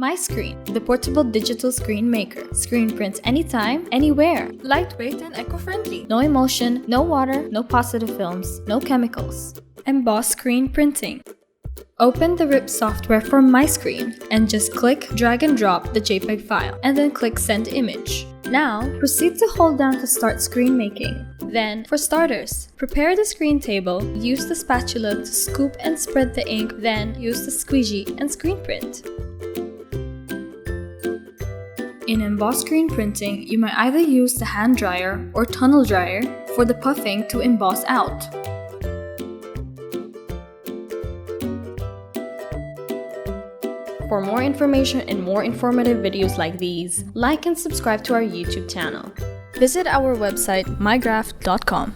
MiScreen, the portable digital screen maker. Screen print anytime, anywhere. Lightweight and eco-friendly. No emulsion, no water, no positive films, no chemicals. Emboss ScreenPrinting. Open the RIP software for MiScreen and just click, drag and drop the JPEG file, and then click Send Image. Now, proceed to hold down to start screen making. Then, for starters, prepare the screen table, use the spatula to scoop and spread the ink, then use the squeegee and screen print. In Emboss ScreenPrinting, you might either use the hand dryer or tunnel dryer for the puffing to emboss out. For more information and more informative videos like these, like and subscribe to our YouTube channel. Visit our website mygraph.com.